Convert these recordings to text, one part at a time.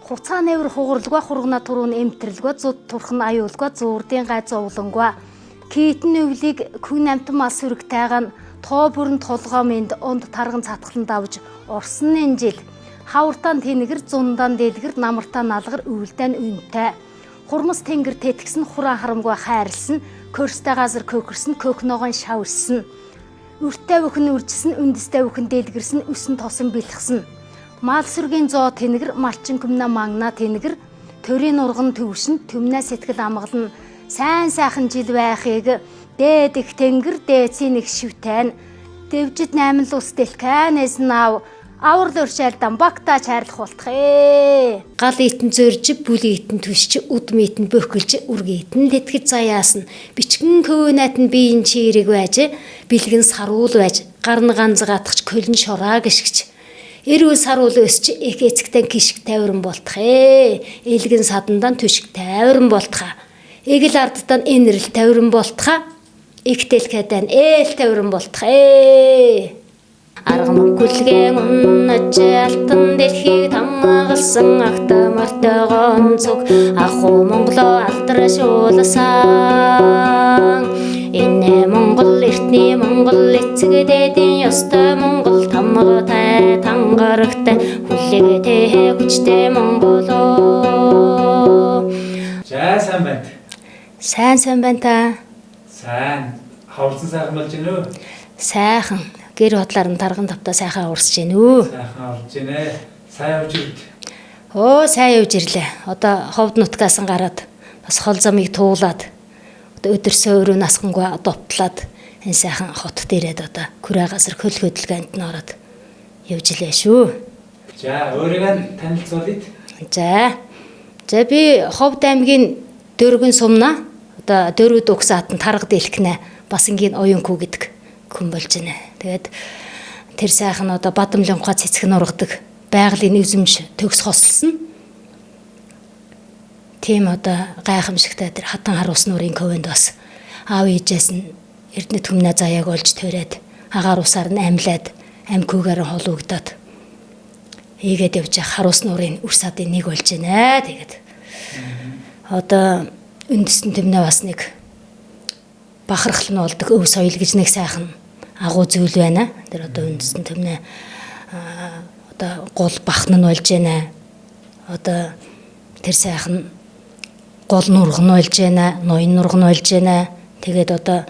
Хуцаа нэвэр хугарлгаа хургана туруун эмтэрлгаа зуд турхан аюулгаа зуурдын гай зовлонгаа китэн өвлийг күн амтан мал сүрэгтэйгаан тоо бүрэн толгоо минд онд тарган цатгалан давж орсон нэнжил хавартан тэнэгэр зундан дэлгэр намартаа налгар өвөлдөн үнтэй хурмас тэнгэр тэтгсэн хураан харамгаа хайрлсан көрстэй газар көкөрсөн көкногон шавирсан үртэй бүхэн үржсэн үндэстэй бүхэн дэлгэрсэн өсөн тосон бэлгсэн мал сүргийн зоо тэнэгэр малчин күмнэ мангна тэнэгэр төрийн урган төвшин төмнэ сэтгэл амгалан сайн сайхан жил байхыг дээд их тэнгэр дээцийн их шивтэн дэвжид 8 л ус дэлкэнэс нав аврал өршээлдэн багтаа чарлах болтох гал итэн зөрж бүл итэн түшч үд митэн бөхгөлж үргитэн тэтгэж заяасан бичгэн көвөнат нь биеийн чирэг байж бэлгэн саруул байж гарн ганцгаатгч көлн шораа гიშгч эрүүл саруул өсч их эцэгтэн кишг тайвран болтох элгэн садандан түшг тайвран болтох эгэл ардтан энэрл тайвран болтох ихтэлхэдэн ээл тайвран болтох арга мөнгөлгэн унаж алтан дэлхийг тамгалсан агта мартагон цуг аху монголоо алдраш ууласан энэ монгол эртний монгол эцэг дээдийн ёстой монгол тамгатай тангарагтай хүлээтэй хүчтэй монголоо за сайн байна. сайн байна та. Сайн хаварсан сайхан болж гинөө. Сайхан гэр бодлоор нь тарган тавтаа сайхан урсж гин үү. Сайхан орж гинэ. Сайн явж ирд. Сайн явж ирлээ. Одоо ховд нутгаас нь гараад бас хол замыг туулаад одоо өдөрсөө өрөө насхангаа довтлаад энэ сайхан хотод ирээд одоо күрэ газар хөл хөдөлгөөнд нь ороод явж илээ шүү. За өөрийгөө танилцуулъя. За би Ховд аймгийн Дөргөн сумна одоо дөрвөд угсаат нь тарга дэлхнэ бас ингийн оюунхүү гэдэг хүн болж байна. Тэгээд тэр сайхан одоо Бадамлынхаа цэцэг нургадаг байгалийн эзэмш төгс хослсон. Тийм одоо гайхамшигтай тэр хатан харуус нуурын ковэнд бас аав ээжээс нь эрдэнэ төмнө заяаг олж төрөөд агаар усаар нь амьлаад амхүүгээр холуугдаад ийгээд явж харуус нуурын үр садын нэг болж байна. Тэгээд одоо үндэстэн төмнө бас нэг бахархал нь болдог өв соёл гэж нэг сайхан агуу зүйл байна. Тэр одоо үндэстэн төмнө одоо гол бахна нь болж байна. Одоо тэр сайхан гол нурган нь болж байна, ноён нурган нь болж байна. Тэгээд одоо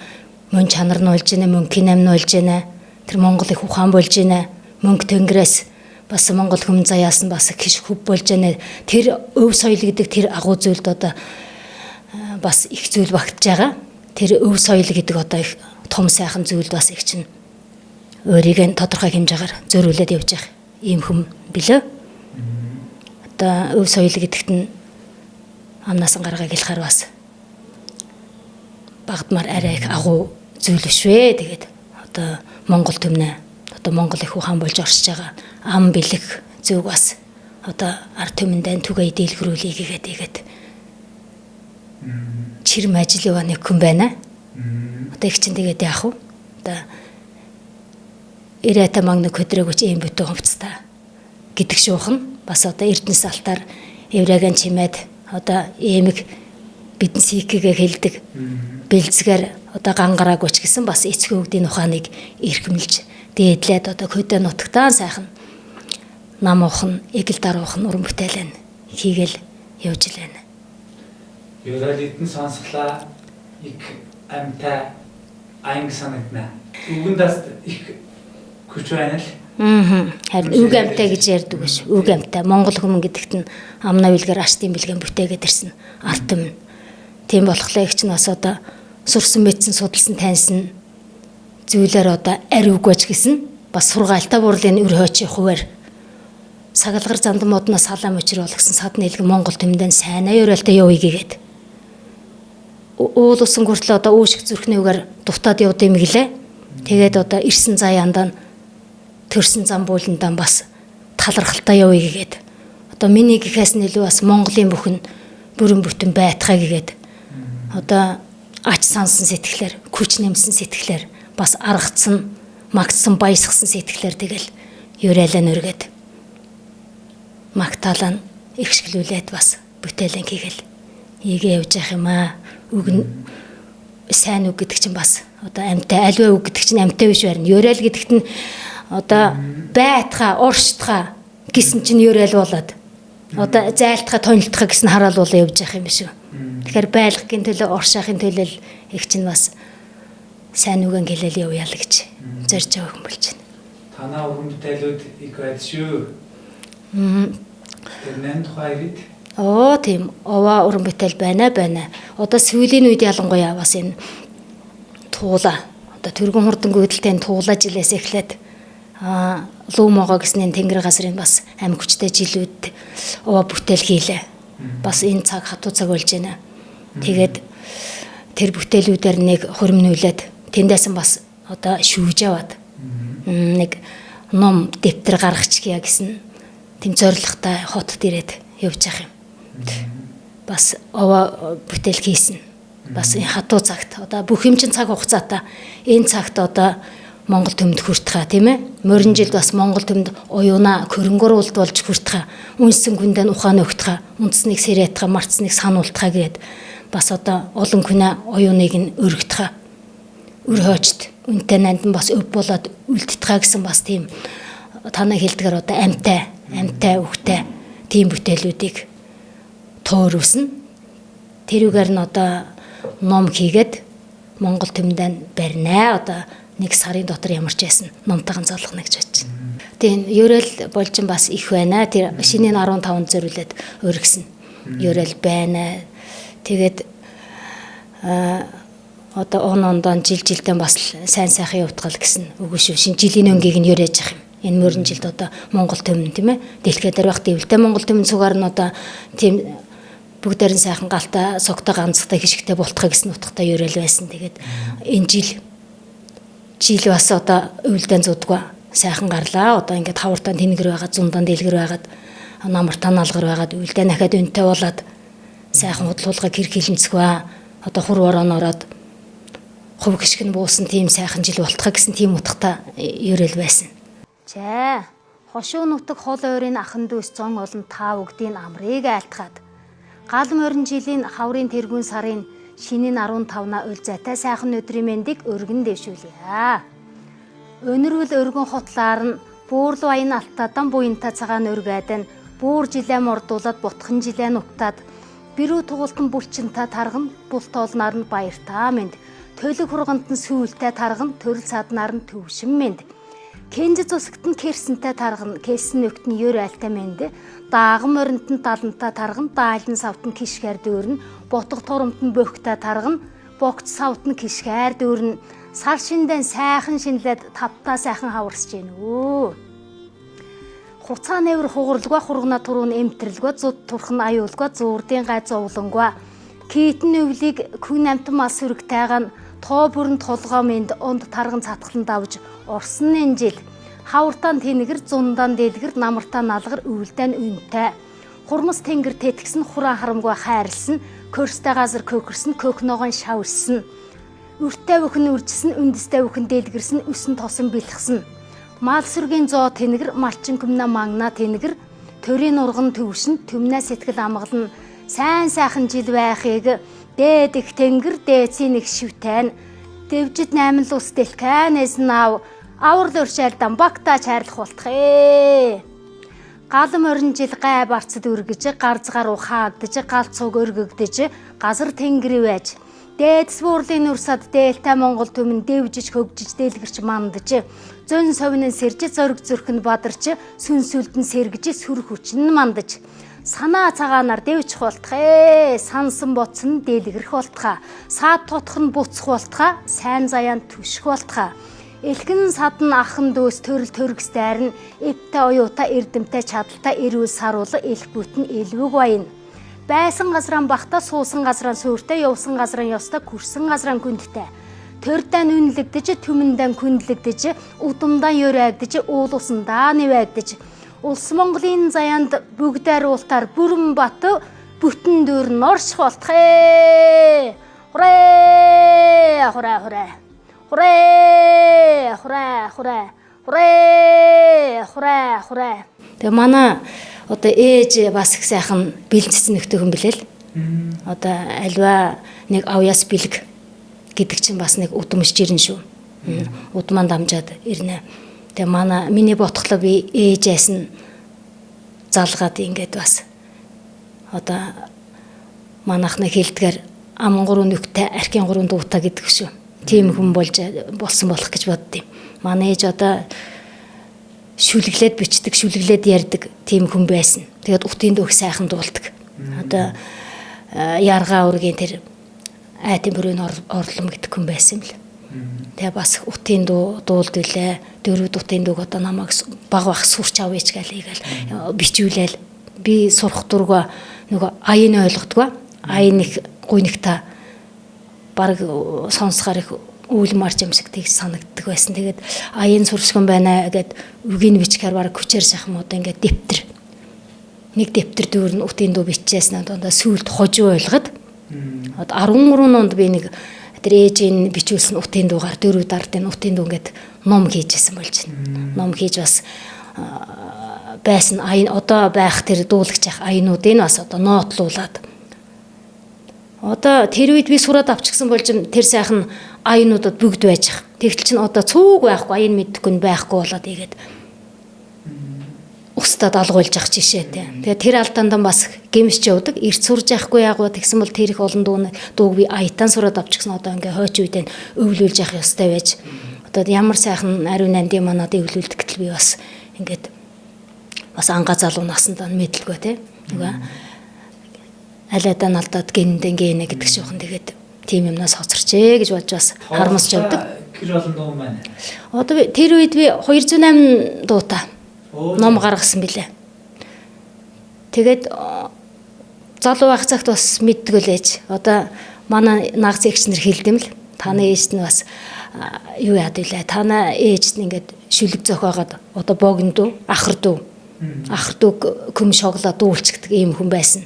мөн чанар нь болж байна, мөнхийн амь нь болж байна. Тэр Монгол их ухаан болж байна. Мөнх тэнгэрээс бас Монгол хүм заяас нь бас хиш хөв болж байна. Тэр өв соёл гэдэг тэр агуу зүйлд одоо бас их зүйл багтж байгаа. Тэр өв соёл гэдэг одоо их том сайхан зүйлд бас их чинь өөрийг нь тодорхой хэмжээгээр зөрүүлээд явж байгаа ийм хүм билээ. Одоо өв соёл гэдэгт нь амнаас гаргааг хэлэхээр бас багдмар арай их агуу зүйл биш вэ. Тэгээд одоо Монгол төмнө одоо Монгол их ухаан болж оршиж байгаа ам бэлэг зүг бас одоо ард түмэндээ түгээ дийлгэрүүлэе гэгээд чирм ажил яваа нэг хүн байна. Одоо их чинь тэгээд яах вэ? Одоо ирээта магныг хөдрөөгч ийм бүтэн хувцтай гэдэг шуухан бас одоо эрдэнэс алтаар еврейгэн чимээд одоо эмэг бидэн сикигээ хэлдэг бэлцгээр одоо гангараагүйч гэсэн бас эцэг өвгдийн ухааныг эрхэмлж дээдлээд одоо хөдөө нутагтаа сайхан нам ухын эгэл даруухан уран бүтээлэн хийгээл явж илээ. Юралитэн сонсглаа их амтай анги санагдана. Үгэндээс их хүч байна л. Харин үг амтай гэж ярьдаг биш. Үг амтай Монгол хүмүүс гэдэгт нь амнаа билгээр аштын бэлгэн бүтээгээд ирсэн арт юм. Тийм болохлаа их ч нас одоо сурсан мэдсэн судалсан таньсан зүйлээр одоо ари үгэж гэсэн бас сургаалтаа бурлын өр хойчийн хуваар сагалгар зандан модноос халаам өчр болгосон сад нэлгэн Монгол төмдөн сайнаа ёроолтой явъя гэгээд уул усан хүртэл одоо үүшг зүрхнээгээр дутаад явд юм гэлээ. Тэгээд одоо ирсэн заяандаа төрсэн зам бууландаа бас талархалтай явъя гэгээд одоо миний гэхээс нь илүү бас Монголын бүхэн бүрэн бүтэн байтгай гэгээд одоо ач сансан сэтгэлээр хүч нэмсэн сэтгэлээр бас аргацсан магтсан баясгсан сэтгэлээр тэгэл юрайлаа нүргээд магтаалаа ихшгэлүүлээд бас бүтээлэн хийгээл ийгээ явж явах юм аа. Үг нь сайн үг гэдэг чинь бас одоо амьтаа альва үг гэдэг чинь амьтаа биш байна. Ёрэл гэдэгт нь одоо байтха уршдха гэсэн чинь ёрэл болоод одоо зайлтха тонилтха гэсэн хараалуулаа явж явах юм шүү. Тэгэхээр байлгахын төлөө уршаахын төлөө их чинь бас сайн үгэн хэлэл явъя л гэж зорж байгаа юм болж байна. Танаа уран бүтээлүүд их байд шүү. Тэр тухайд Тийм. Овоо уран бүтээл байна. Одоо сүүлийн үед ялангуяа бас энэ туула одоо тэргүүн хурдан гүйдэлтэй туула жилээс эхлээд луумогоо гэснээр тэнгэр газрын бас амь хүчтэй жилүүд овоо бүтээл хийлээ. Бас энэ цаг хатуу цаг болж байна. Тэгээд тэр бүтээлүүдээр нэг хөрмнүүлээд тэндээс бас одоо шүүж аваад нэг ном дэвтэр гаргачихъя гэсэн тэм зоригтой хотод ирээд явж явах юм. Бас овоо бүтээл хийсэн. Бас энэ хатуу цагт одоо бүх юм чинь цаг хугацаатай. Энэ цагт одоо Монгол төмөнд хүртхаа тийм ээ. Морин жилд бас Монгол төмөнд оюуна хөрөнгөөрүүлд болж хүртхаа. Үнсэн хүндэн ухаан өгтхаа. Үндэснийг сэрэтхаа, марцныг сануултхаа гээд бас одоо олон күнээ оюуныг нь өргөтхаа. Өр хойчт үнтэй нанд бас өв болоод үлдтхаа гэсэн бас тийм танаа хэлдгээр одоо амьтай үхтэй тийм бүтээлүүдийг төөрөвсөн. Тэрүүгээр нь одоо ном хийгээд Монгол төмөнд барина. Одоо нэг сарын дотор ямар ч байсан номтойгоо залгана гэж бодож байна. Тийм ёрэл болж бас их байна. Тэр шинийн 15-нд зориулээд өргөсөн. Ёрэл байна. Тэгээд одоо ондон жилдээ бас сайн сайхан явуулгал гэсэн үгүй шүү. Шинэ жилийн өнгийг нь ёрэж явах юм. Энэ мөрөн жилд одоо Монгол төмөн тийм ээ. Дэлхийд дээр байх дэвлэлтэй Монгол төмөн цугаар нь одоо тийм бүгдээрэн сайхан галтай согтой ганцтай хишгтэй болтхоо гэсэн утгатай ёрэл байсан. Тэгээд энэ жил бас одоо өвлдөн зүдгөө сайхан гарлаа. Одоо ингээд хавартаа тэнгэр байгаа, зундаан дэлгэр байгаад намартаа налгар байгаад өвлдөн дахиад үнэтэй болоод сайхан худлуулга гэр хилэнцгөө одоо хур вороон ороод хувь гიშгэн буусан тийм сайхан жил болтхоо гэсэн тийм утгатай ёрэл байсан. За хошуу нутаг хол ойрын ахан дүүс зон олон та бүгдийн амрыг айлтгаад гал морин жилийн хаврын тэргүүн сарын шинийн 15-на үл зайтай сайхан өдрийн мэндийг өргөн дэвшүүлье. Өнөрвөл өргөн хотлаар нь буурлуу аян алтаадан буянта цагаан өргөдөн буур жилээ мордуулаад бутхан жилээ нуптаад бирүү тугуултан булчинта тарган бул тоолнаар нь баяртаа мэнд төлөг хурганд нь сүүлтэй тарган төрөл саднаар нь төвшин мэнд кенж цусагт нь керсэнтэй тарган кэлсэн нөгт нь ёр айлтай мэнд дааган моринд нь далантай тарган даалын савт нь кишгээр дүүрн бутга турамт нь бөхтэй тарган богц савт нь кишгээр дүүрн сар шиндэн сайхан шинлээд тавтаа сайхан хаварсж гин өө. Хуцаа нэвэр хугарлгаа хургана туруун эмтрэлгаа зуд турхан аюулгаа зуурдын гай зовлонгаа китэн өвлийг күн амтан мас сүрэгтэйган тоо бүрэн толгоо мэнд онд тарган цатгалан давж орсон энэ жил хавартаан тэнгэр зундаан дэлгэр намартаа налгар өвлдэн үнтэй хурмас тэнгэр тэтгсэн хураан харамгаа хайрлсан көрстэй газар көхөрсөн көхногон шаварсан үртэй бүхэн үржсэн үндэстэй бүхэн дэлгэрсэн өсөн тосон бэлгсэн мал сүргийн зоо тэнгэр малчин көмнө мангна тэнгэр төрийн урган төвшин төмнө сэтгэл амгалан сайн сайхан жил байхыг дээд их тэнгэр дээцийн нэг шивтэн дэвжид 8 л ус дэлхэнээс нав аврал уршаалдан багтаа чарлах болтох ээ. Гал морин жил гай барцад үргэж гарцгаар ухаагдж галцуг өргөгдөж газар тэнгэр байж дээдс буурлын нүрсад дээлтэй Монгол төмөн дэвжиж хөгжиж дэлгэрч мандж зөн совнын сэрж зориг зүрхэн бадарч сүнсүлдэн сэргэж сүр хүчин мандж санаа цагаанаар дэвчих болтох ээ. Сансан боцсон дэлгэрэх болтохаа саад тутах нь буцах болтохаа сайн заяанд түших болтохаа элхэн садан ахан дөөс төрөл төргсдээр нь эвтэй оюута эрдэмтэй чадалтай эрүүл саруулга элх бүтэн элвэг баяна байсан газран бахта суусан газран сүртэй явсан газран ёстой күрсэн газран күндтэй төрдөн үнэлэгдэж төмөндөн күндлэгдэж удамдан ёрагдж уулуусандаа нэвэгдэж улс Монголын заяанд бүгдээр уултаар бүрэн бат бүтэн дөр норш болтох ээ. Хүрээ хүрээ хүрээ хүрээ хүрээ хүрээ хүрээ хүрээ хүрээ. Тэгээ манай одоо ээж бас их сайхан бэлэнцсэн нөхдөг юм билээ л. Одоо альва нэг авьяас бэлэг гэдэг чинь бас нэг удамж жирэн шүү. Удман дамжаад ирнэ. Тэгээ миний ботхлоо би ээжээс нь залгаад ингээд бас одоо манайхны хэлдгээр амгуруу нүхтэй архийн гурван дуутаа гэдэг шүү. Тийм хүн болсон болох гэж боддیں۔ Манай ээж одоо шүлглээд бичдэг, шүлглээд ярьдаг тийм хүн байсан. Тэгээд утын дүүх сайхан дуулдаг. Одоо яргаа үргийн тэр айтын бүрийн орлом гэдэг хүн байсан юм л. Тэгээ бас утын дуу дуулд үлээ. Дөрөв утын дууг одоо намайг баг сурч авъяч гээл бичүүлээл. Би сурах дургаа нөгөө аяны ойлгодгоо. Аян их гуйнагта баг сонсохоор их үйл марч юмсэг тийг санагддаг байсан. Тэгээд аян сурсган байна гэд үгийн бичгээр баг хүчээр сайхан одоо ингээд дэвтэр. Нэг дэвтэр дүүрэн утын дуу биччихээс надад сүйд хожуу ойлгоод 13 онд би нэг тэр ээжийн бичүүлсэн утын дуугаар 4 дардын утын дуу ингээд ном хийжсэн болж байна. Ном хийж бас байсан аян одоо байх тэр дуулагч ах аянуудыг бас одоо нотлуулад. Одоо тэр үед би сураад авчихсан болж тэр сайхан аянуудад бүгд байж ах. Тэгтэл чинь одоо цүүг байхгүй аян мэдхгүй нь байхгүй болоод игээд устдад алгуулж ах жишээтэй. Тэгээ тэр алдаандан бас гэмсч явдаг. Эрт сурж яахгүй яагуу тэгсэн бол тэр их олон дууг би аятан сураад авчихсан одоо ингээ хойч үедээ өвлүүлж явах ёстой байж. Одоо ямар сайхан ариун нандин манад өвлүүлдэг гэтэл би бас ингээд бас ангаа залуу насандаа мэдлгүй те. Нөгөө алайдаа алдаад гиндэн гэнэ гэдэг шүүхэн тэгээд тийм юмнаас хоцорчээ гэж болж бас харамсч явдаг. Гэр олон дуу маань. Одоо тэр үед би 208 дуутай ном гаргасан билээ. Тэгээд залуу байх цагт бас мэддэг лээж. Одоо манай нагц эгчнэр хэлдэм л. Таны ээж нь бас юу яад илээ. Тана ээж нь ингээд шүлэг зохиогоод одоо богино дүү, ахар дүү. Ахар дүү көм шоглоо дүүлчихдэг ийм хүн байсан.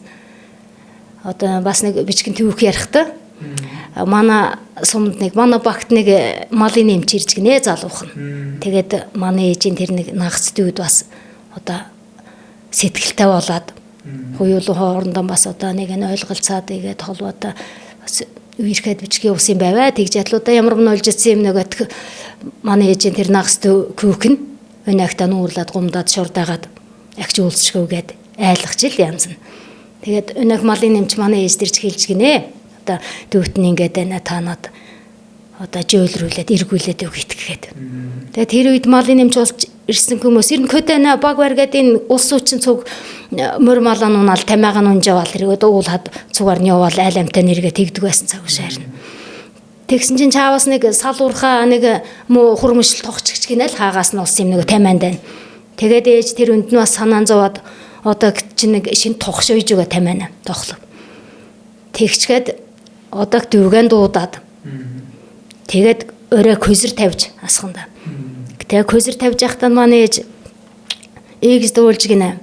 Одоо бас нэг бичгэн төвөх ярихтаа манай сумд нэг манай багт нэг малын эмч ирж гинэ залуухан. Тэгээд манай ээжийн тэр нэг нагц дүүд бас одоо сэтгэлтэй болоод хуйлуу хоорондоо бас одоо нэг нь ойлголцаад игээд холбоотой бас үерхэд бичгийн ус юм байваа. Тэгж ядлуудаа ямар ч нөлж ирсэн юм нөгөөт манай ээжийн тэр нагц дүүхэн өнөөхтөө нуурлаад гумдаад шурдаагаад агч үйлсшгөөгээд айлгаж ил янз нь. Тэгээд өнөөх малын эмч манай ээж дэрч хэлж гинэ. Одоо дүүт нь ингээд байна танаад одоо жөөлрүүлээд эргүүлээд өг итгэхэд. Тэгээд тэр үед малын эмч болж ирсэн хүмүүс ер нь көдөнө баг баргаад энэ улс үчин цуг мөр малан унаал тамиагаан унжаавал тэргээд уулаад цугаар нь яваал айламтай нэргээ тэгдэг байсан цаг шаарна. Тэгсэн чинь чаавас нэг салуурхаа нэг муу хурмшил тогчгч гинэл хаагаас нь улс юм нэг тамианд байна. Тэгээд ээж тэр үнд нь бас санаан зовоод одоо чинь нэг шин тогш үйж байгаа тамиана тоглоо. Тэгчгээд одоо дүүгэн дуудаад тэгээд өрөө көзөр тавьж асханда. Тэгээ көзөр тавьж явахдаа манай ээж эгс дуулж гинэ.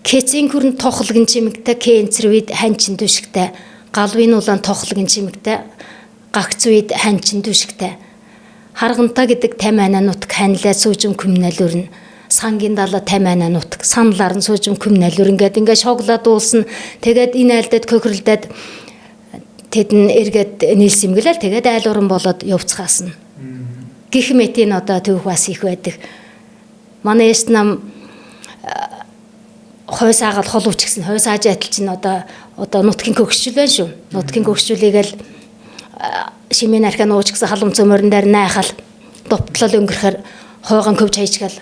Кэцэн хүрэн тохлогын чимэгтэй кэнцэр үед ханчин түшигтэй галвын улаан тохлогын чимэгтэй гагц үед ханчин түшигтэй харгантаа гэдэг тамиана нутг ханилаа суужим күмнэлүрн сангийн далаа тамиана нутг саналаар нь суужим күмнэлүрн гэдэг ингээ шоглоо дуулсан. Тэгээд энэ айлдад көхрөлдөд тэдэн эргээд нийлсэн юм гэлээ. Тэгээд айл уран болоод явцгаасан. Гэх мэтийн одоо төвх бас их байдаг. Манай эст нам хойс аагаад холууч гэсэн хойс ааж адил чинь одоо нутгийн көгшчл байна шүү. Нутгийн көгшчүүлийгээл шимийн архаа нууч гэсэн халуун цөмөрн дээр найхал дуптлал өнгөрөхөр хойгон көвж хайчгаал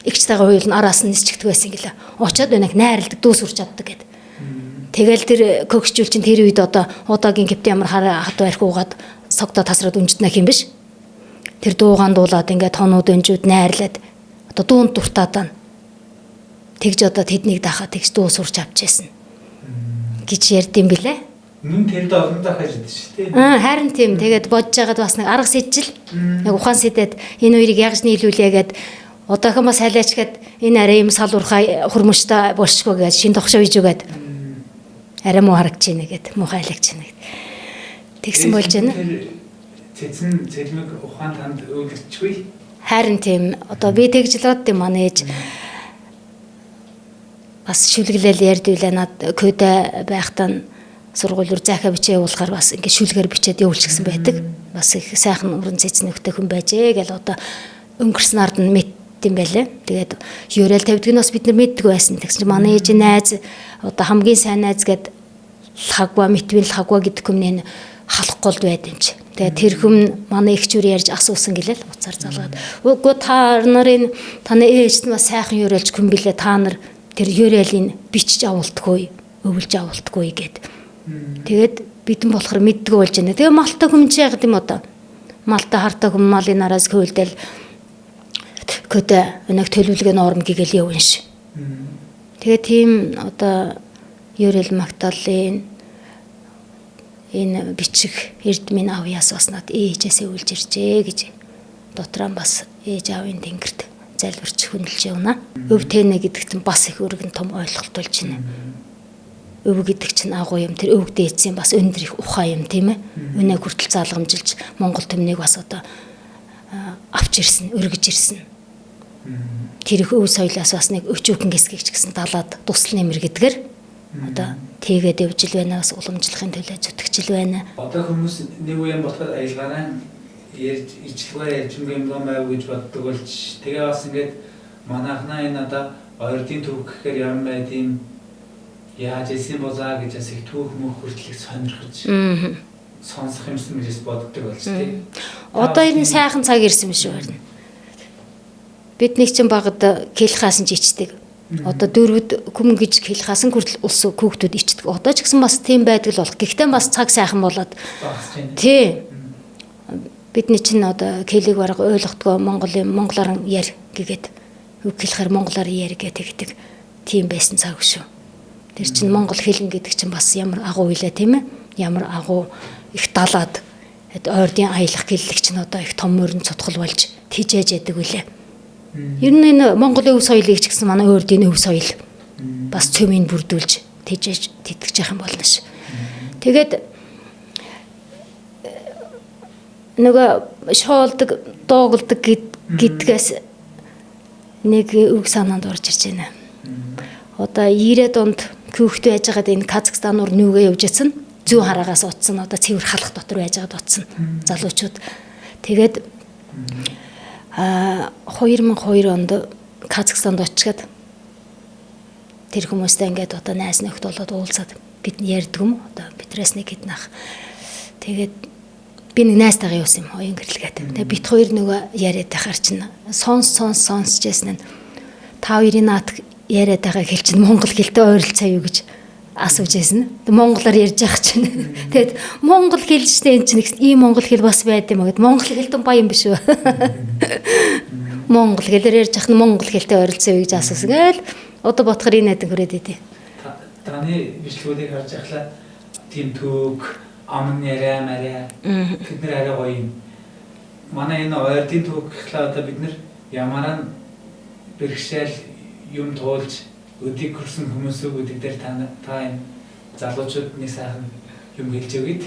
игч тайгаа хуйл нь араас нь нисчигдэг байсан гэлээ. Очоод өнөг найралдаг дүүс урч чаддаг гэд. Тэгэл тэр көгшчүүл чинь тэр үед одоо удаагийн капитан ямар хат барих уугаад согдоо тасраад үнжтнэх юм биш. Тэр дуугаан дуулаад ингээд тонууд өнжүүд найрлаад одоо дуунд дуртаад байна. Тэгж одоо тэднийг дахаад тэгж дуу сурч авчихсан. Гэж ярьдсан билээ. Мөн тэнд олон дахиж байдаг шүү дээ. Харин тийм. Тэгээд бодож байгаад бас нэг арга сэжил. Яг ухаан сэдэд энэ хоёрыг ягж нийлүүлээ гэд одоохон бас хайлаачгаад энэ арай юм салуурхай хурмуштай болшгүй гэж шин тогшоо хийж өгöd. Арай муу харагч ийнэ гэд муу хайлагч ийнэ гэд. Тэгсэн болж байна. Цэцэн цэлмэг ухаан танд өгөгчгүй. Харин тийм. Одоо би тэгж л бодд юм манай ээж. бас шүлгэлэл ярьдвүлээ над көдө байхтаа сургуулиур захаа бичээ явуулахаар бас ингээ шүлгээр бичээд явуулчихсан байдаг. Бас их сайхан уран цэцнэгтэй хүн байжээ гэл одоо өнгөрсөн ард нь мэдт юм байлээ. Тэгээд юурал тавьдаг нь бас бид нар мэддэг байсан. Тэгсэн чинь манай ээж найз одоо хамгийн сайн найз гэд лагва митвин лагва гэдэг хүмнээ халах голд байд юм чи. Тэгээд тэр хүм манай их чүр ярьж асуусан гэлээ уцаар залгаад. Үгүй та нарын таны ээж нь бас сайхан юуралж хүм билээ та нар тэр юуралыг бичиж авуулдаггүй, өвлж авуулдаггүй гэд. Тэгээд бидэн болохоор мэддэг болж байна. Тэгээ малта хүмч яагаад юм одоо? Малта хартаа хүм малын нараас хөвөлдөл көдө өнөг төлөвлөгөө норм гээл явна ш. Тэгээ тийм одоо юурал магтаалын энэ бичих эрдмийн авьяас бас над ээжээсээ үлж иржээ гэж дотроо бас ээж аавын тэнгэрт залбирч хүндэлж явна. Өв тэнэ гэдэг чинь бас их өргөн том ойлголт болж байна. Өв гэдэг чинь агуу юм. Тэр өвг дээдсийн бас өндөр их ухаан юм тийм ээ. Өнөө хүртэл залгамжилж Монгол төмнийг бас одоо авч ирсэн, өргөж ирсэн. Тэр их өв соёлоос бас нэг өчүүхэн хэсгийгч гэсэн далаад тусал нэмэр гэдгээр одоо тэгээд явж ил байна, бас уламжлахын төлөө зүтгэж ил байна. Одоо хүмүүс нэг үеийн болохоор аялгаараа ярьж ижлэгээ ярьж юм байв гэж боддог болж тэгээ бас ингээд манайхнаа энэ одоо ойрдын төвх гэхээр ямар байд юм яаж ийсэн болоо гэж бас их түүх мөх хүртэл сонирхож сонсох юмсан гэж боддог болж тий. Одоо энэ сайхан цаг ирсэн юм шүү байна. Бидний чинь багад хэлхаасан ч ичдэг. Одоо дөрвөд хүм гэж хэлхаасан хүртэл улс хүүхдүүд ичдэг. Одоо ч гэсэн бас тийм байдаг л болох. Гэхдээ бас цаг сайхан болоод тий. Бидний чинь одоо хэлийг бараг ойлгохдгоо монголоор яар гэгээд үг хэлэхээр монголоор яар гэдэг тийм байсан цаг шүү. Тэр чинь монгол хэлэн гэдэг чинь бас ямар агуу илээ тийм ээ. Ямар агуу их далаад ойрдын аялах гэллэг чинь одоо их том мөрөн цутгал болж тижээж яадаг үлээ. Ер нь энэ Монголын өв соёлыг ч гэсэн манай ойрдын өв соёл бас цөмийг бүрдүүлж тижээж тэтгэж яах юм болно ш. Тэгээд нөгөө шоолдог, дуугалдаг гэдгээс нэг үг санаанд орж ирж байна. Одоо 90-ад онд хүүхдээ байж байгаад энэ Казахстан руу нүгэ явж ятсан. Зүүн хараагаас утсан одоо цэвэр халах дотор байж байгаад утсан залуучууд. Тэгээд 2002 онд Казахстанд очиод тэр хүмүүстэй ингээд одоо найз нөхд болоод уулзаад бид ярьдаг юм одоо бидрээс нэг хэдэн ах. Тэгээд би нэг найзтайгаа явсан юм оюун гэрлэгээд. Тэгээд бит хоёр нөгөө яриад байхаар чинь сонсчихсэн нь та хоёрын наат яриад байгаа хэл чинь монгол хэлтэй ойролцоо юу гэж асууж байсан. Монголоор ярьж явах чинь. Тэгээд монгол хэл штэ энэ чинь ийм монгол хэл бас байд юм аа гэд монгол хэлтэн баян биш үү? Монгол хэлээр ярьж явах нь монгол хэлтэй ойролцоо юу гэж асуусан. Гээл одоо бодохоор энэ хэдэн хүрээд идэв. Таны бичлэгүүдийг харж байхлаа тийм төг ам нэрэ марэ бид нэр арай гоё юм. Манай энэ ойрдын төг гэхлээр одоо бид нэр ямараа бэрхшээл юм туулж өдийг хүрсэн хүмүүс өдөг дээр та энэ залуучууд нэг сайхан юм хэлж өгöd.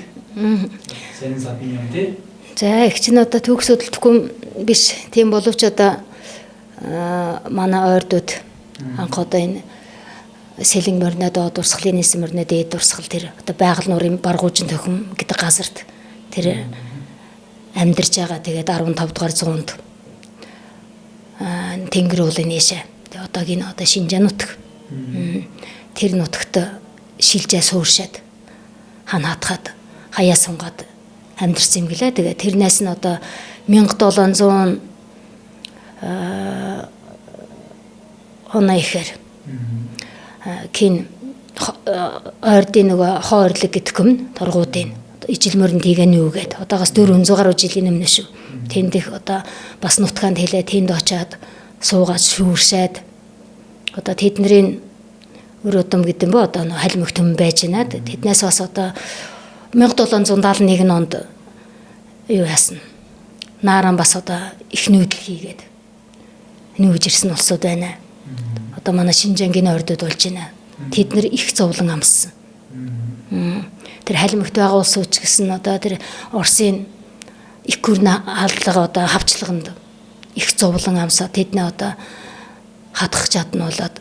Сайн садын юм тий. За их чинь одоо төгс хөдөлтөхгүй биш. Тийм боловч одоо манай ойрдууд анх одоо энэ сэлэн мөрнөө доод урсгалын нийс мөрнөө дээд урсгал тэр одоо байгаль нуурын баргуужин төхөм гэдэг газарт тэр амьдарч байгаа. Тэгээд 15 дугаар зуунд тэнгэр уулын нийшээ. Тэгээд одоогийн одоо Шинжаан нутг. Тэр нутагт шилжээ сууршаад хан хатгаад хаяа сунгаад амьдэрсэн юм гэлээ. Тэгээд тэрнээс нь одоо 1700 оноо ихээр кин ойрдын нөгөө хоорлог гэдэг юм торгуудын ижил мөрөнд тийгэн юугээд одоогоос 400 гаруй жилийн өмнө шүү. Тэнд их одоо бас нутгаанд хэлээ тэнд очиад суугаад шүүршээд одоо тэдний өрөөдөм гэдэг юм бо одоо халь мөхтөм байж байна. Тэднээс бас одоо 1771 онд юу яасан. Нааран бас одоо их нүүдэл хийгээд нүүж ирсэн улсууд байна. Одоо манай Шинжаангийн ойрдууд болж байна. Тэд нэр их зовлон амссан. Тэр халь мөхт байгаа улсууч гэсэн одоо тэр Оросын их гүрнэ хааллага одоо хавчлаганд их зовлон амсаа тэднээ одоо хатгах чадна болоод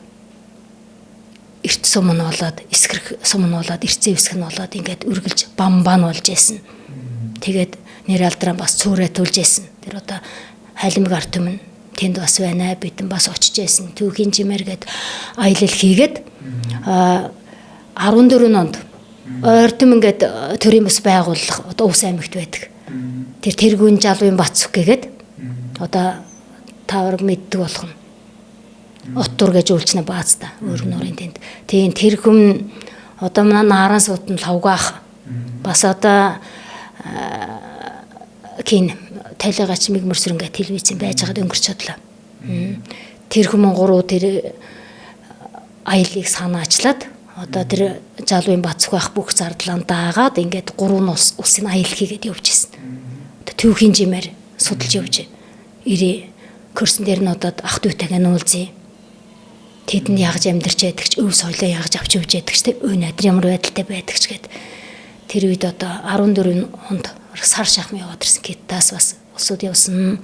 эрт сум нь болоод эсгэрх сум нь болоод эрцээ өсгөх нь болоод ингээд үргэлж бамбан болж яасан. Тэгээд нэр алдраа бас цөөрэ түлж яасан. Тэр одоо халимг арт түмэн тэнд бас байна. Бидэн бас очиж яасан. Түүхийн жимээр гээд аялал хийгээд 14 онд ойртом ингээд төрийн бас байгууллага одоо Ус аймагт байдаг. Тэр тэргүүн жалуун Бацүх гээд одоо таварг мэддэг болох нь. Оттур гэж үйлчнэ баазта өөр нурын тэнд. Тийм тэрхүм одоо манай наран суутан лавгаах бас одоо кин талигач мигмөрсрэнгээ телевизэн байж байгаад өнгөрч чадлаа. Тэрхүм гуруу тэр аялыг санаачлаад одоо тэр жалуун Бацүх байх бүх зардлаа даагаад ингээд гурван улсын аял хийгээд явж ирсэн. Түүхийн жимээр судалж явж ирээ. Курсын дээр нь одоо ах дүүтэйгээ нуулзъя. Тэд нь ягж амьдарч байдаг ч өв соёлоо ягж авч явж байдаг ч өө надар ямар байдалтай байдаг ч гэд тэр үед одоо 14 онд сар шахам яваад ирсэн Китаас бас улсууд явсан.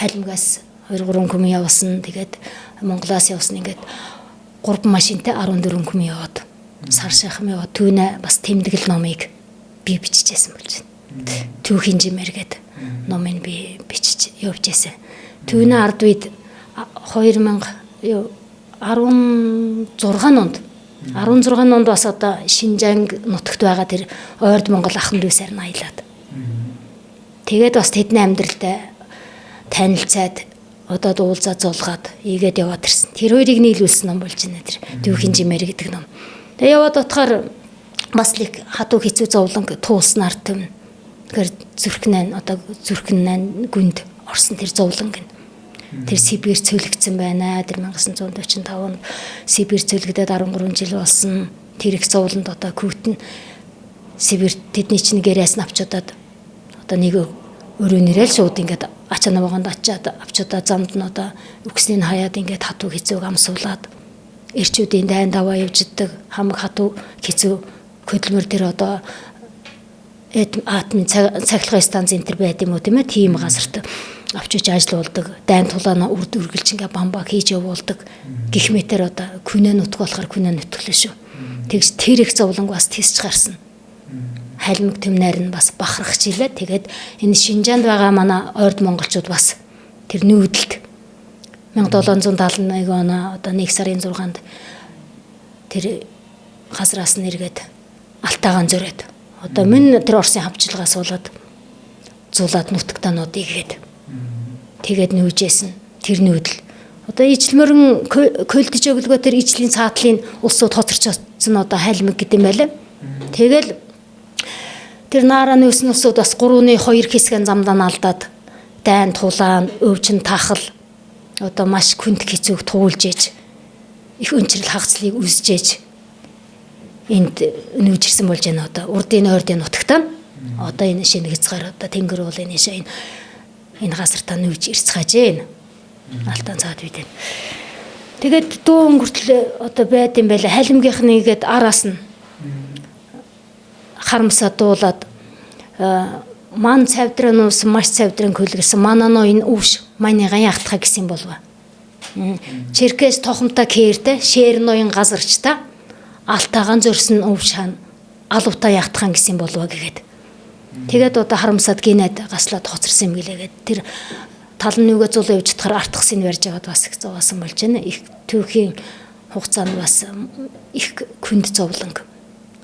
Хайлмгаас 2-3 хүм явсан. Тэгээд Монголоос явсан ингээд 3 машинтай 14 хүм яваад сар шахам яваад түүнэ бас тэмдэглэл номыг би бичижсэн болж байна. Түүхийн жимээр гээд номыг би бичиж явж байсан. Түүнэ ард үед 16 онд бас одоо Шинжаанг нутагт байгаа тэр Ойрд Монгол ахын дүүсээр нь аялаад. Тэгээд бас тэдний амьдралтай танилцаад одоо дуулзаа зулгаад ийгээд яваад ирсэн. Тэр хоёрыг нийлүүлсэн ном болж байна тэр Түүхийн жимээр гэдэг ном. Тэгээ яваад утгаар бас л хатуу хэцүү зовлон туулсан ард түмэн. Тэгэхээр зүрхнэн гүнд орсон тэр зовлон гэн. Тэр Сибирь цөлөгдсөн байна. Тэр 1945 онд Сибирь цөлөгдөд 13 жил болсон. Тэр их зовлонд одоо Күйтэн Сибирь тэдний чинь гэрээс нь авчудаад одоо нэг өрөөнөрөө л шууд ингээд ачаа намаганд ачаад авчудаа замд нь одоо үкснийг хаяад ингээд хатуу хэцүүг амсуулаад эрчүүдийн дайн даваа явждаг хамаг хатуу хэцүү хөдөлмөр тэр одоо атомын цахилгаан станц энэ төр байд юм уу тийм ээ, тийм газарт авчиж ажиллаулдаг, дайн тулаана үрд үргэлж ингээ бамбаг хийж явуулдаг гэх мэтэр одоо күнээ нутг болохоор күнээ нутглаа шүү. Тэгж тэр их зовлонг бас тисч гарсан. Халимг төмнөр нь бас бахархаж илээ. Тэгээд энэ Шинжаанд байгаа манай Ойрд монголчууд бас тэр нүүдэлд 1771 оноо одоо 1 сарын 6-нд тэр газраас нэргээд алтаагаан зөрөөд одоо минь тэр Оросын хавчлагаас болоод зулаад нутагтаанууд игээд тэгээд нүүжсэн тэр нүүдэл одоо ижлмөрн көлдөж өглөө тэр ижлийн цаатлын улсууд хоцорч очсон одоо хайлмаг гэдэг юм байлаа. Тэгэл тэр наараа нөөсөн улсууд бас 3-2 хэсгэн замдаа алдаад дайн тулаан өвчин тахал одоо маш хүнд хэцүүг туулж ээж их өнчрөл хагацлыг үсэж ээж энд нүүжирсэн болж байна. Одоо урдын ойрдын нутагтаа одоо энэ шинэ хязгаар одоо тэнгэр уулын нэшээ энэ газартаа нүүж ирцгааж байна. Алтан цаад үйдэн. Тэгээд дуу өнгөртөл одоо байд юм байла. Халимгийнхныгээд араас нь харамсаа дуулаад ман цавдрын уус маш цавдрын хөлгөрсөн манано энэ өвш маныгаа ягтхаа гэсэн болов. Черкес тохомтой кээртэй шээр ноён газарчтай алтаагаан зөрсөн өвш хаан алуутаа ягтхаа гэсэн болов гэгээд. Тэгээд одоо харамсаад гинэд гаслаад хоцорсон юм гэлээгээд тэр тал нь нүгэ зул явж чадхаар артхсын барьж аваад бас их зовоосон болж байна. Их түүхийн хугацаанд бас их хүнд зовлонг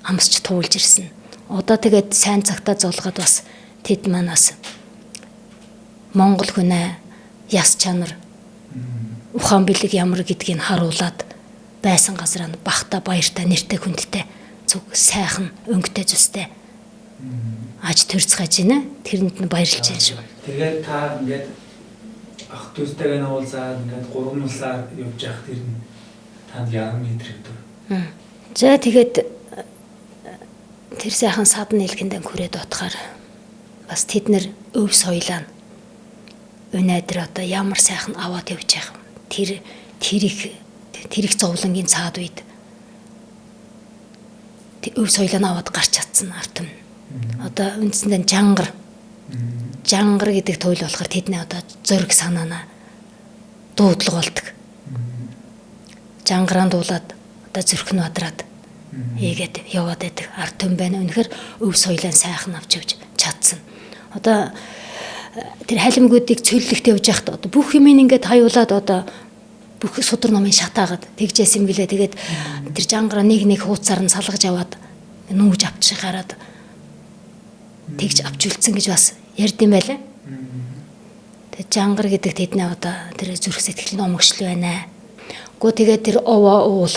амсч туулж ирсэн. Одоо тэгээд сайн цагтаа золгоод бас тэд манаас Монгол хүнээ яс чанар ухаан бэлэг ямар гэдгийг харуулад байсан газар нь бахта баяртай нэртэй хүндтэй зүг сайхан өнгөтэй зүстэй аж төрцгаж байна. Тэрэнд нь баярлж байна шүү. Тэгээд та ингээд ах дүүстэйгээ нуулзаад ингээд 3 улсаар явж явах тэр нь танд яам мэдрэгдэв. За тэгээд тэр сайхан садан нэлгэндээ хүрээд утгаар бас тэд нэр өв соёлоо өнөөдөр одоо ямар сайхан аваад явж байгаа. Тэр их зовлонгийн цаад үед өв соёлоо аваад гарч чадсан ард юм. Одоо үндсэндээ жангар гэдэг туйл болохоор тэдний одоо зориг санаана дуудлага болдог. жангараа дуулаад одоо зүрх нь бадраад ийгээд яваад байдаг. Ард түмэн байна. Үнэхээр өв соёлын сайхан авч явж чадсан. Одоо тэр халимгуудыг цөллөгт явж байхад одоо бүх юм ингээд хаюулаад одоо бүх судар номын шатаагаад тэгжээс юм гэлээ. Тэгээд тэр жангараа нэг хууцаар нь салгаж аваад нүүж авчих гараад тэгж авч үлдсэн гэж бас ярьд юм байлаа. Тэгээд жангар гэдэг тэдний одоо тэр зүрх сэтгэлийн номогшил байна. Гэхдээ тэгээд тэр овоо уул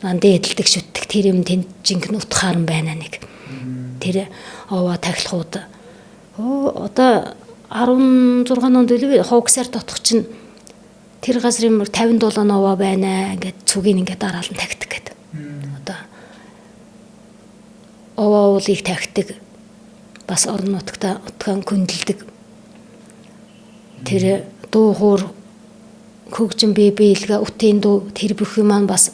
дээдэлдэг шүтдэг тэр юм тэнд жинхэнэ утхаар нь байна нэг. Тэр овоо тахилхууд одоо 16 онд үлээ хогсаар дотох чинь тэр газрын 57 овоо байна ингээд цугийг ингээд дараалан тагтдаг гэдэг. Одоо овоо уулыг тагтдаг бас орон нутгата утгаан күндэлдэг. Тэр дуу хуур хөгжин бие биелгээ утын дуу тэр бүх юм маань бас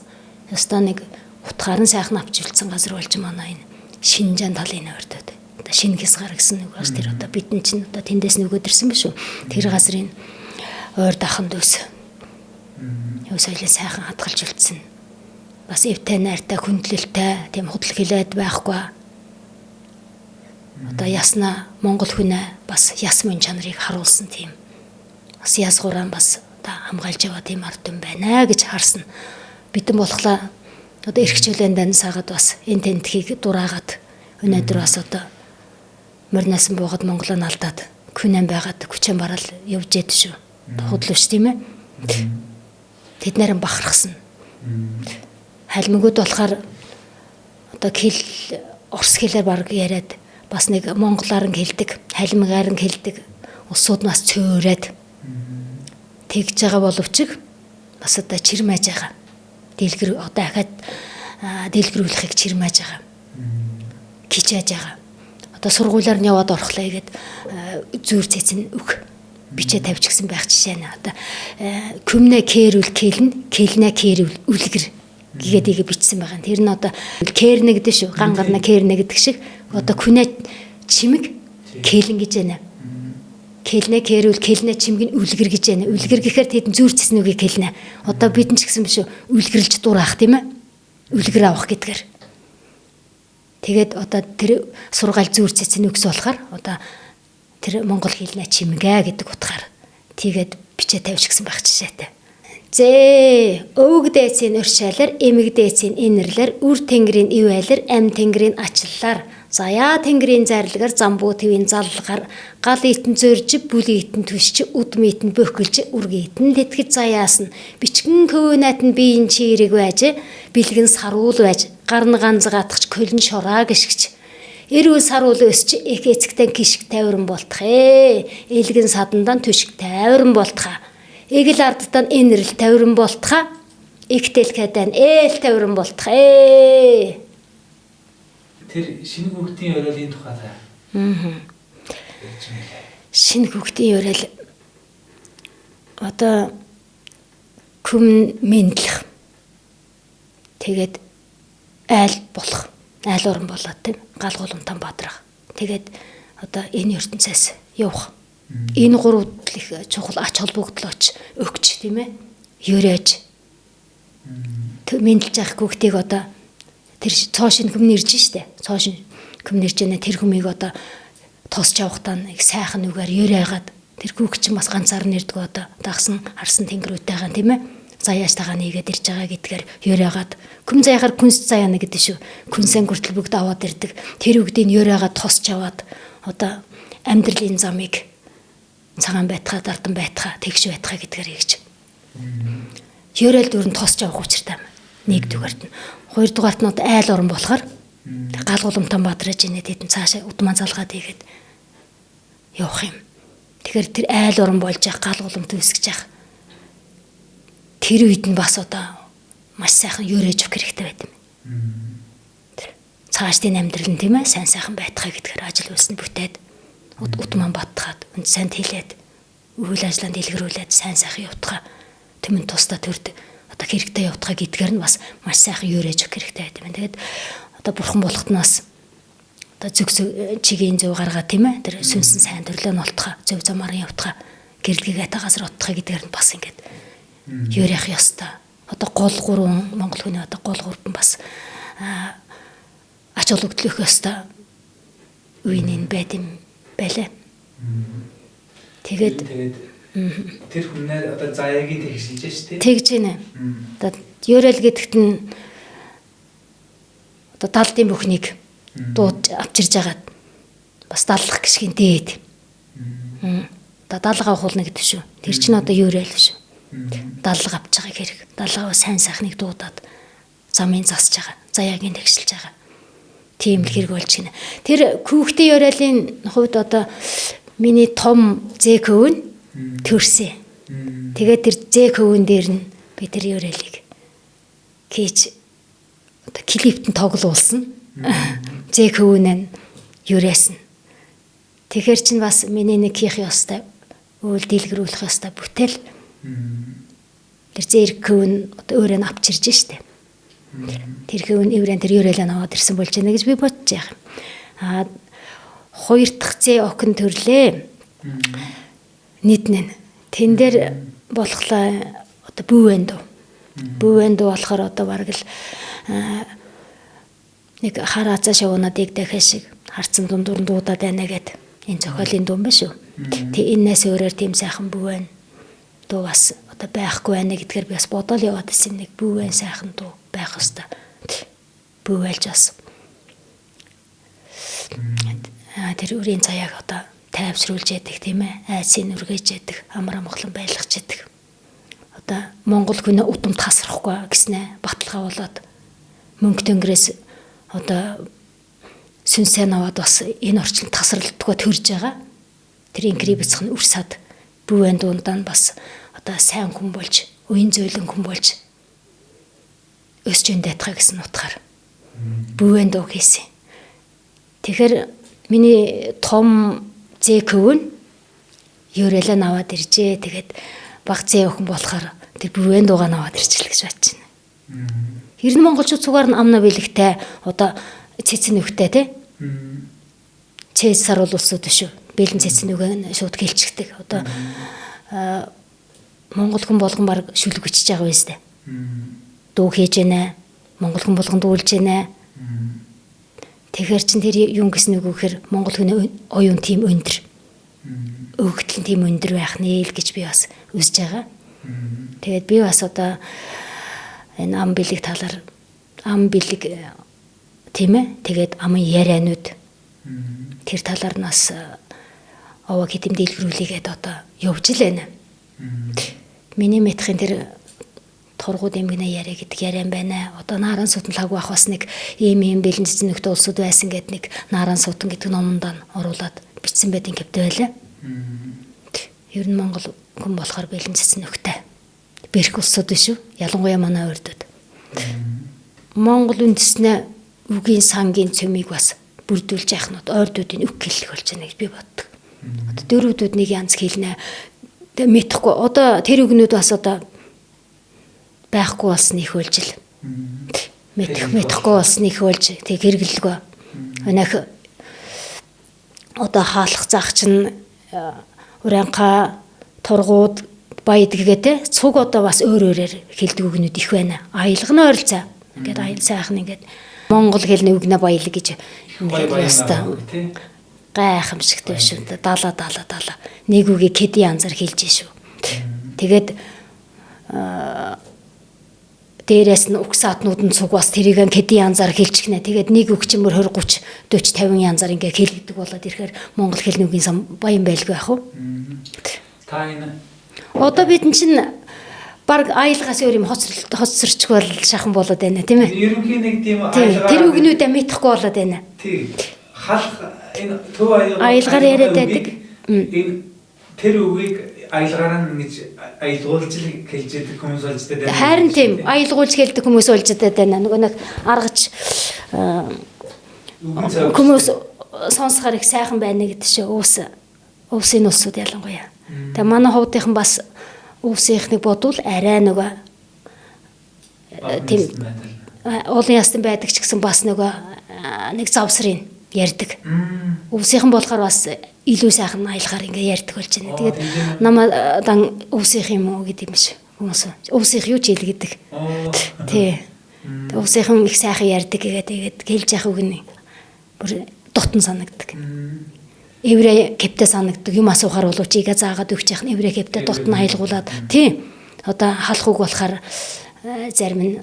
ястаа нэг утгаар нь сайхан авч үлдсэн газар болж манай энэ Шинжаан талын ойртод. Одоо шинэ хязгаар гэсэн нэг бас тэр одоо бидний чинь одоо тэндээс нөгөөд ирсэн биш үү? Тэр газрын ойр даханд өс. Юу соёлын сайхан хадгалж үлдсэн. Бас эвтэй найртай хүндлэлтэй тийм худал хилээд байхгүй. Одоо ясна Монгол хүнээ бас ясмын чанарыг харуулсан тийм. Бас язгууран бас одоо хамгаалж яваа тийм ард юм байна гэж харсан. Бидэн болохлаа одоо эрх чөлөөнд дансаагаад бас энэ тентхийг дураагаад өнөөдөр бас одоо морнасан буугаад Монголоо алдаад күнэн байгаад хүчэн бараал явж яддаг шүү. Худлууш тийм ээ. Тэд нарийн бахархсан. Халимгууд болохоор одоо орс хэлээр баг яриад бас нэг монголоор нь хэлдэг, халимгаар нь хэлдэг. Усууд нас цөөрээд тэгж байгаа боловч бас одоо чирмэж байгаа. Дэлгэр одоо ахаад дэлгэрүүлэхийг чирмэж байгаа. Кичээж байгаа. Одоо сургуулиар нь яваад орхлаа гэгээд зүүр цэцэн өг бичээ тавьж гисэн байх жишээ нь одоо күмнэ кэрүүл кэлнэ кэрүүл үлгэр гэгээд игээ бичсэн байгаа. Тэр нь одоо кэрнэ гэдэг шүү. Ган гарна кэрнэ гэдэг шиг одоо күнэ чимэг кэлэн гэж байна. Кэлнэ кэрүүл кэлнэ чимэг нь үлгэр гэж байна. Үлгэр гэхээр тэд зүүр цэцэн үгийг кэлнэ. Одоо бидэн ч гэсэн биш үү. Үлгэрлж дураах тийм ээ. Үлгэр авах гэдгээр. Тэгээд одоо тэр сургаал зүүр цэцэн үгс болохоор одоо тэр монгол хэлнэ чимгээ гэдэг утгаар тэгээд бичээ тавьж гисэн байх жишээтэй. Зээ өвөг дээцийн өршээлэр эмэг дээцийн инэрлэр үр тэнгэрийн ивэлэр ам тэнгэрийн ачлалаар заяа тэнгэрийн зарилгаар замбуу твийн заллагаар гал итэн зөрж бүл итэн түшч удм итэн бөхгөлж үрг итэн тэтгэж заяас нь бичгэн көвөнат нь биеийн чирэг байж бэлгэн саруул байж гарн ганцгаатгч көлн шораа гიშгч эрүүл саруул өсч их эцэгтэн кишг тайвран болтох элгэн садандан түшг тайвран болтох эгэл ардтан энэрл тайвран болтох ихтэлхэдэн ээл тайвран болтох Тэр шинэ хүүхдийн өрөөлийн тухай. Шинэ хүүхдийн өрөөл одоо күм мэдлэх тэгээд айл болох айл орон болоод тийм галгууламтан бадрах тэгээд одоо энэ ертөнцөөс явах энэ гурав их чухал ач холбогдлооч өгч тийм ээ ерөөж мэдлж явах хүүхдийг одоо тэр цоо шин хүм нэрж штэ цоо шин хүм нэрж яана тэр хүмийг одоо тосч явахтаа нэг сайхан үгээр ерөөгаад тэр хүүхд чинь бас ганцаар нэрдэг одоо дагсан харсан тэнгэрүүдтэйгээ тийм ээ заяаш тагаа нэгээд ирж байгаа гэдгээр ерөөгаад күм заяахаар күнс заяана гэдэг шүү күнсэн хүртэл бүгд аваад ирдэг тэр үгдийг ерөөгаад тосч яваад одоо амьдралын замыг цагаан байтхаа дардан байтхаа тэгш байтхаа гэдгээр хийж ерөөл дөрөнд тосч явах учиртай нэгдүгээрт нь хоёрдугаарт нь айл орон болохоор галгууламтан бадраж инээ тэдэн цаашаа удмаа залгаад игээд явах юм. Тэгэхээр тэр айл орон болж явах галгууламт үсгэж явах. Тэр үед нь бас одоо маш сайхан ерөөж өгөх хэрэгтэй байт юм. Цаашдын амьдрал нь тийм ээ сайн сайхан байтхаа гэдгээр ажил үйлс нь бүтээд удмаа баттгаад үнд сайн хэлээд үйл ажиллагаанд дэлгэрүүлээд сайн сайхан явтахаа тэмэн тусдаа төрд одоо хэрэгтэй явтахаа гэдгээр нь бас маш сайхан ерөөж өгөх хэрэгтэй байт юм. Тэгээд одоо бурхан болохт нь бас одоо зөв чигийн зөв гаргаа тийм ээ тэр сүнсэн сайн төрлөө нь олтхаа зөв замаар явтахаа гэрэлгээгээ та газар утхаа гэдгээр нь бас ингээд ерөөх ёстой одоо гол 3 монгол хүний одоо гол 3 бас ач холбогдол өгөх ёстой үеийн байд юм байлаа. Тэгээд тэр хүнээр одоо заяагийн тэгшилж штэ. тэгж гинэ. Одоо ерөөл гэдэгт нь одоо далдын бүхнийг дууд авчирж агаад бас даллах гişгэн дээд. Одоо далга авахулна гэдэг шүү. Тэр чинь одоо ерөөл шүү. Далга авч байгаа хэрэг. Далгаа сайн сайхныг дуудаад замын засж байгаа. Заяагийн тэгшилж байгаа. Тийм л хэрэг болж байна. Тэр хүүхдийн ерөөлийн хувьд одоо миний том зэкөв нь төрсөн. Тэгээд тэр зэкөвн дээр нь би тэр ерөөлийг хийж одоо клипт нь тоглуулсан. Зэкөвн нь юрээсэн. Тэгэхээр чинь бас миний нэг хийх ёстой үйл дэлгэрүүлэх ёстой бүтээл. Тэр зэкөвн одоо өөрөө нь авчирж штэ. Тэр хөвн эврэн тэр ерөөлөө наваад ирсэн болж байна гэж би бодож байгаа. Хоёр дахь зэ охин төрлөө. Нийтнэ. Тэн дээр болохлаа одоо бүүвэн дөө. Бүүвэн дөө болохоор одоо бараг л нэг хараацаа шавуунуудыг дахиад шиг харцсан дундуур дуудаад байна гэд энэ зохиолын дүн ба шүү. Тэг энэс өөрөөр тийм сайхан бүүвэн дөө бас одоо байхгүй байна гэдгээр би бас бодол яваад ирсэн нэг бүүвэн сайхан дөө байх хэвээр бүүвэлж бас тэр үрийн цаяаг одоо тайвшруулж яддаг тийм ээ, айцыг үргэж яддаг, амар амгалан байлгаж яддаг. Одоо Монгол хүн удамд хасрахгүй гэснэ баталгаа болоод мөнгө тэнгэрээс одоо сүнсээ наваад бас энэ орчинд тасралтгаа төрж байгаа. Тэр инкрибцх нь үрсад бүүвэн дундаа бас одоо сайн хүн болж, уян зөөлөн хүн болж өсч өндэтхэ гэсэн утгаар бүүвэн дуу хийсэн. Тэгэхээр миний том зэкөв нь ерөөлөө наваад иржээ. Тэгээд баг зэ охин болохоор тэр бүүвэн дуугаа наваад ирчихэл гэж бодож байна. Ер нь монголчууд цугаар нь амна бэлэгтэй одоо цэцэн өгтэй тий. Цэцэр бол улсууд шүү. Бэлэн цэцэн өгөө шууд гэлчгдэг. Одоо монгол хүн болгон баг шүлэг бичиж байгаа байс дээ. Дуу хийж байна. Монгол хүн болгон дуулж байна. Тэгэхээр чин тэр юм гэсэн үг гэхээр монгол хүний оюун тийм өндөр. Өгөгдөл тийм өндөр байх нэ л гэж би бас үзэж байгаа. Тэгээд би бас одоо энэ ам бэлэг талаар ам бэлэг тийм ээ. Тэгээд амын ярианууд тэр талаар нас овоо хэдэм дэлгэрүүлээгээд одоо явж л байна. Миний мэдхийн тэр тургууд эмгэнэ яриа гэдэг яриан байна. Одоо Наран сутан лаг бах бас нэг ийм бэлэн цэцэн нөхдөд улсууд байсан гэд нэг Наран сутан гэдэг номонд оруулаад бичсэн байдгийн хэвтэй байлаа. Ер нь монгол хүн болохоор бэлэн цэцэн нөхтэй. Бэрх улсууд биш үү? Ялангуяа манай урдд. Монгол үндэснээ үгийн сангийн цөмийг бас бүрдүүлж яах нь ойрдуудын үг хэллэх болж байна гэж би боддог. Одоо дөрөвдүүд нэг янз хэлнэ. Тэг мэдхгүй. Одоо тэр үгнүүд бас одоо байхгүй болсон их үйлжил. Мэдхгүй болсон их үйлж тэг хэрэглэлгүй. Өнөөх одоо хаалх зах чинь уранха тургууд баядгэгээ те цуг одоо бас өөр өөрөөр хэлдэг үгнүүд их байна. Аялга нь ойролцоо. Ингээд аял сайхан ингээд монгол хэлний үгнэ баялаг гэж ястаа. Гайхамшигтай шүү. Далаа. Нэг үгийг хэдий янзаар хэлж шүү. Тэгээд дээрээс нь угсаатнууд нь цуг бас тэрийг хэдий янзаар хэлчих нэ. Тэгээд нэг үг чинь 20 30 40 50 янзаар ингээ хэлэгдэг болоод ирэхээр монгол хэлний үгийн сан баян байлгүй яах вэ? Та энэ одоо бид чинь баг аялгаас өөр юм хоцсорчих бол шахан болоод байна тийм ээ. ерөнхийн нэг тийм тэр үгнүүдээ мэдхгүй болоод байна. Тий. Халах энэ төв аялгаар яриад байдаг. Энэ тэр үгийг аялгаараа ингэж аялгуулж л хэлж байдаг хүмүүс болж байдаг. Харин тийм аялгуулж хэлдэг хүмүүс болж байна. Нөгөө нэг аргач хүмүүс сонсохоор их сайхан байна гэдэг шиг уусын улсууд ялангуяа. Тэгээ манай хувьдынхан бас уусынхныг бодвол арай нөгөө тийм олон ястан байдаг ч гэсэн бас нөгөө нэг завсрын ярьдаг. Өвсийнхэн болохоор бас илүү сайхан аялгаар ингээ ярьдаг болж байна. Тэгээд намаа дан өвсийнх юм уу гэдэг юм шиг. Хүмүүс уусынх юу ч хэл гэдэг. Оо. Тий. Уусынхан их сайхан ярьдаг тэгээд хэлж яах үг нь бүр дутан санагддаг. Эврэ кэптэ санагддаг. Юм асуухаар болов чи игээ заагаад өгч яах нь эврэ кэптэ дутан аялгуулад. Тий. Одоо халах үг болохоор зарим нь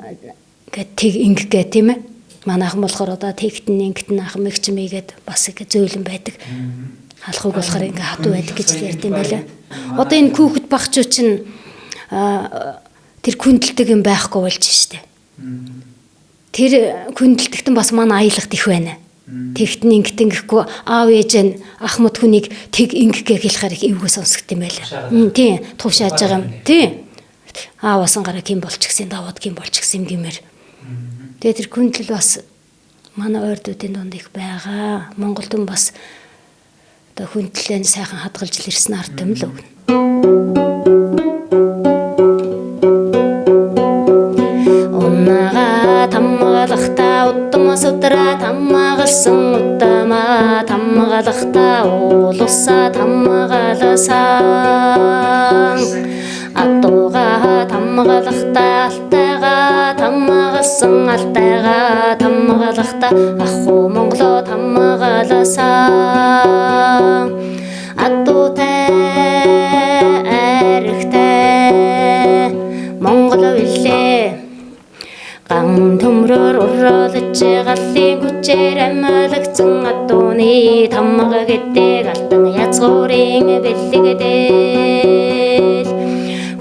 тэг ингэгээ тийм ээ. Манайхан болохоор одоо тэгтэн ингэтэн ах мэгчмийгээд бас их зөөлөн байдаг. Халах үг болохоор ингээ хатуу байдаг гэж ярьд юм байлаа. Одоо энэ хүүхэд багчуу чинь тэр күндэлдэг юм байхгүй болж штэ. Тэр күндэлдэгтэн бас манай аялалт их байна. Тэгтэн ингэтэн гэхгүй аав ээж нь ах мод хүнийг тэг ингэгээ хэлэхээр их эвгүй сонсгт юм байлаа. Тийм тушааж байгаа юм. Тийм. Аавасан гараа ким болч гисэн даваад ким болч гисэн гэмээр. Тэгээд тэр күндэл бас манай ойрдуудын донд их байгаа. Монголд бас одоо хүндлэн сайхан хадгалж ирсэн ард юм л өгнө. Унага тамгалахта уттамас утра тамгалсан уттама тамгалахта улуса тамгаласан атуга тамгалахта алтайга тамгалсан алтайга тамгалахта аху монголо тамгаласан атутай архтай монгол үлээ ган төмрөр уролж галлын хүчээр амлагдсан атууны тамга гэдэг алтан язгуурын бэлгэдэл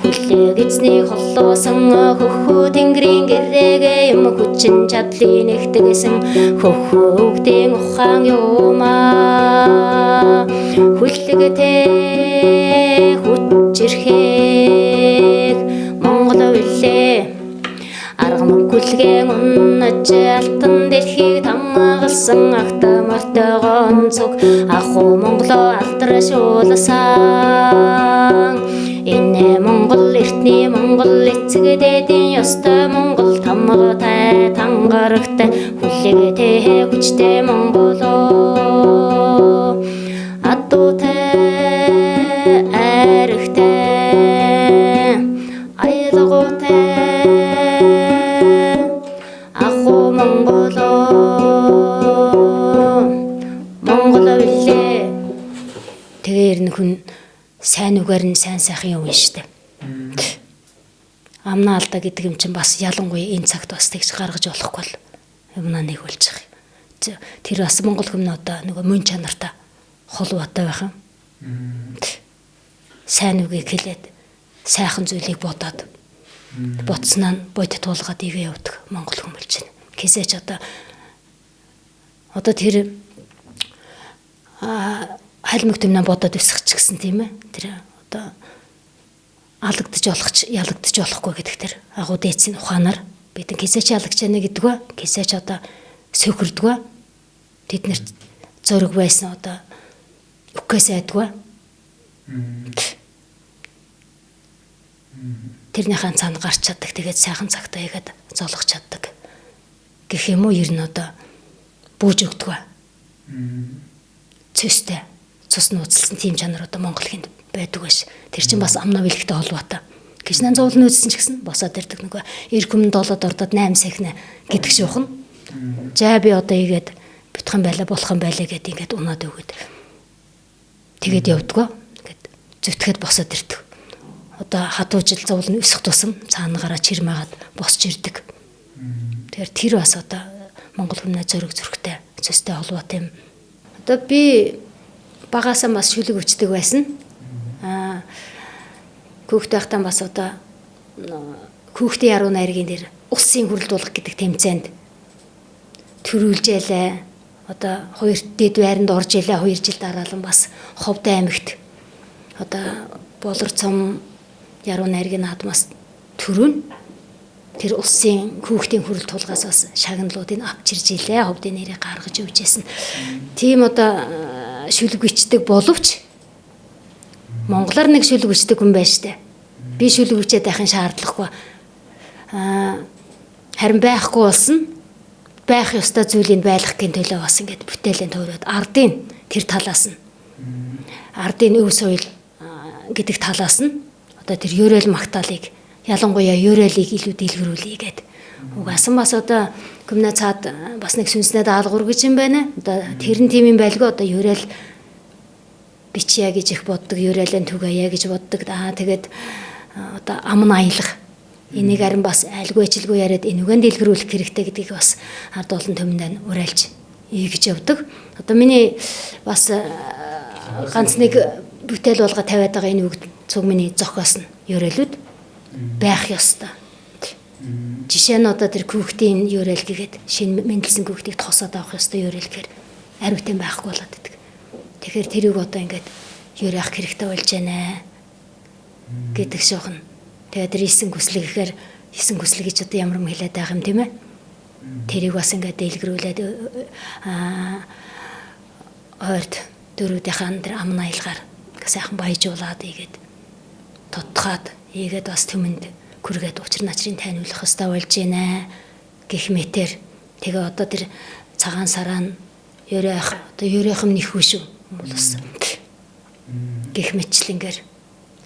хүлээг эзний холлоосон хөхөө тэнгэрийн гэрээгээ юм хүчин чадлын нэгтгэсэн хөхөө өгдийн ухаан юмаа хүлээгтэй хүчирхэг монгол үлээ арга мөнгөлгэн унаж алтан дэлхийг тамгалсан автомартойгон цуг аху монголоо алдрашуулсан энэ монгол эртний монгол эцэгдээдийн ёстой монгол тамгатай тангарагтай хүлээгтэй хүчтэй монголоо атуутай архтай аялгуутай тэр нэг хүн сайн үгээр нь сайн сайхан юм штэ. Амнаа алдаа гэдэг юм чинь бас ялангуяа энэ цагт бас тэгж гаргаж болохгүй л юмнаа нэг болж байгаа юм. Тэр бас монгол хүмүүс одоо нөгөө мөн чанартай холбоотой байх юм. Сайн үгийг хэлээд сайхан зүйлийг бодоод бодсноо нь бодит туулгаад игээ явдаг монгол хүн болж байна. Кисэж одоо тэр хайлмаг төмнөө бодоод өсгөх ч гэсэн тийм ээ. Тэр одоо алагдаж болохч ялагдаж болохгүй гэдэг тэр агуу дээдсийн ухаанаар бид кисэж ялагч яана гэдэг ба кисэж одоо сөхөрдөг ба тэд нэр зөрөг байсан одоо үхээс айдгүй. Тэрнийхэн цаана гарч чаддаг. Тэгээд сайхан цагтаа игээд золгох чаддаг. Гэх юм уу ер нь одоо бүүж өгдөг ба. Цэстэй цус нууцлсан тийм чанар одоо монгол хүнд байдаг биш. Тэр чинь бас амнаа бэлгтэй холбоотой. Гişнэн зуул нөөцсөн ч гэсэн босоод ирдэг нөгөө эр хүмд долоод ордод 8 сахина гэдэг шүүхэн. За би одоо игээд битхан байлаа болох юм байлаа гэд ингээд унаад өгöd. Тэгээд явдгаа. Ингээд зүтгэхэд босоод ирдэг. Одоо хатуу жил зуул нь өсөх тусам цаанагараа чирмээгаад босч ирдэг. Тэгэхээр тэр бас одоо монгол хүмнээ зөрөг зөрөгтэй цэстэй холбоотой юм. Одоо би багасаа бас шүлэг өчдөг байсан. Хүүхдээ байхдаа бас одоо хүүхдийн яруу найргийн дээр усын хүрэлдүүлэх гэдэг тэмцээнд төрүүлжээлээ. Одоо хоёр дэд байранд орж илээ 2 жил дараалан бас Ховд аймагт одоо болор цом яруу найргийн наадмаас төрөн тэр усын хүүхдийн хүрэл тулгаас бас шагналуудыг авч ирж илээ. Ховдын нэрийг гаргаж өгч байсан. Тийм одоо шүлэг бичдэг боловч монголоор нэг шүлэг бичдэг хүн байна штэ. Би шүлэг бичээд байхын шаардлагагүй. Харин байхгүй болсон байх ёстой зүйлийг байлгахын төлөө бас ингээд бүтээлийн төврөөд ардын тэр талаас нь ардын өв соёл гэдэг талаас нь одоо тэр ерөөл магтаалыг ялангуяа ерөөлийг илүү дэлгэрүүлье гэд. Угаасан бас одоо гүмнэ цаад бас нэг сүнснээ даалгавар гэж юм байна. Одоо тэр нь тийм юм байлгүй одоо ерөөл бичья гэж их боддог, ерөөлэн түгээе гэж боддог. Тэгээд одоо амн аялах энийг харин бас айлгүй ажилгүй яриад энүүгэн дэлгэрүүлэх хэрэгтэй гэдгийг бас ард олон түмэндээ уриалж ийгэж явдаг. Одоо миний бас ганц нэг бүтээл болго тавиад байгаа энэ үг цуг миний зохиосно ерөөлүүд байх ёстой. Жишээ нь одоо тэр хүүхдийн ерөөл гэгээд шинэ мэндэлсэн хүүхдийг тосоод авах ёстой ерөөл гэхээр ариутай байхгүй болоод идэг. Тэгэхээр тэрийг одоо ингээд ерөөх хэрэгтэй болж байна гэдэг шохон. Тэгээд тэр исэн хүслэг гэхээр исэн хүслэг гэж одоо ямар юм хэлээд байгаа юм тийм ээ. Тэрийг бас ингээд дэлгэрүүлээд ойрд дөрүүдийнх нь тэр амн аялгаар сайхан баяжуулаад ийгээд тодтоход ийгээд бас түмэнд күргээд учир начрын таниулах ёстой болж байна гэх мэтэр. Тэгээ одоо тэр цагаан сараа нь ерөөх одоо ерөөхм нэхвэ шүү бас гэх мэтчлэнгээр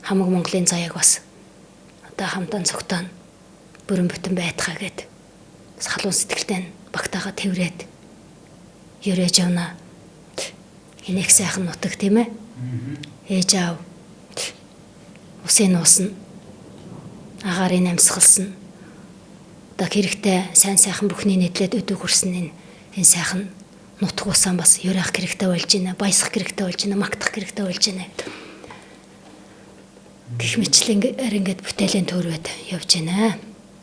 хамаг Монголын заяаг бас одоо хамтан цогтоон бүрэн бүтэн байтхаа гэд бас халуун сэтгэлтэй багтаага тэврээд ерөөж явна. Энийх сайхан нутаг тийм ээ. Ээж аав усын уусна. Агарын амьсгалсан. Одоо хэрэгтэй сайн сайхан бүхний нэтлээд өдөг хүрсэн энэ сайхан нутг усан бас ерөөх хэрэгтэй болж байна. Баясах хэрэгтэй болж байна. Магтах хэрэгтэй болж байна. Гэх мэтлэн ингээд бүтээлийн төрөөд явж байна.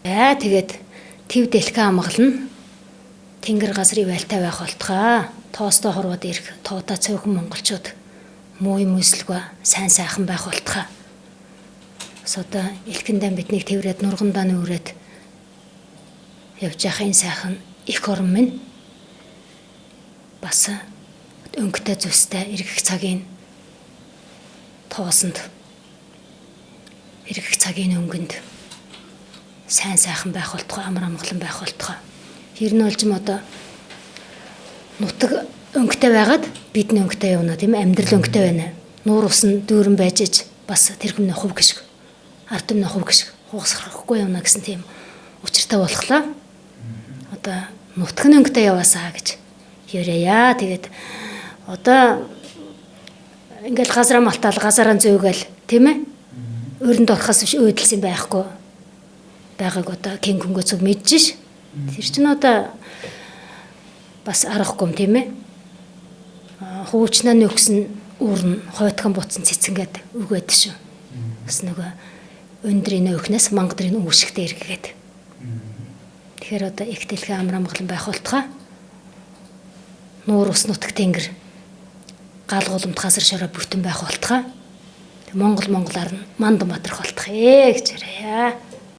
Тэгээд төв дэлхэ амгална. Тэнгэр газрын байлтай байх болтгоо. Тоостой хорвоод ирэх туута цөөхөн монголчууд муу юм үзэлгүй сайн сайхан байх болтгоо. Бас одоо элхэндээ биднийг тэврээд нургандаа нүрээд явж явах энэ сайхан их орн минь бас өнгөтэй зүстэй эргэх цагийн тоосонд эргэх цагийн өнгөнд сайн сайхан байх болтгоо, амар амгалан байх болтгоо. Ер нь олж юм одоо нутаг өнгөтэй байгаад бидний өнгөтэй явна тийм амьдрал өнгөтэй байна. Нуур ус нь дүүрэн байж иж бас тэр хүмүүний хувь гიშг ард түмний хувь гიშг хугасрахгүй явна гэсэн тийм учиртай болохлоо. Одоо нутаг нь өнгөтэй яваасаа гэж яриа. Тэгээд одоо ингээл газараа малтаал газараа зөөгээл тийм ээ. Өрөнд орохоос биш өөдөлсөн байхгүй байгааг одоо кенгөнгөө зүг мэдэж ш. Тэр чинь одоо бас аргагүй юм тийм ээ. Хуучнаа нөхсөн уурн хойтхон буцсан цэцэнгээд үгээд шүү. Бас нөгөө өндрийн өөхнөөс мангадрын үүшгтэй эргээд. Тэгэхээр одоо их дэлхий амар амгалан байх болтгоо. Нуур ус нутаг тэнгэр гал гулмт газар шороо бүтэн байх болтгоо. Монголоор нь мандан матрах болтгоо гэж яриа.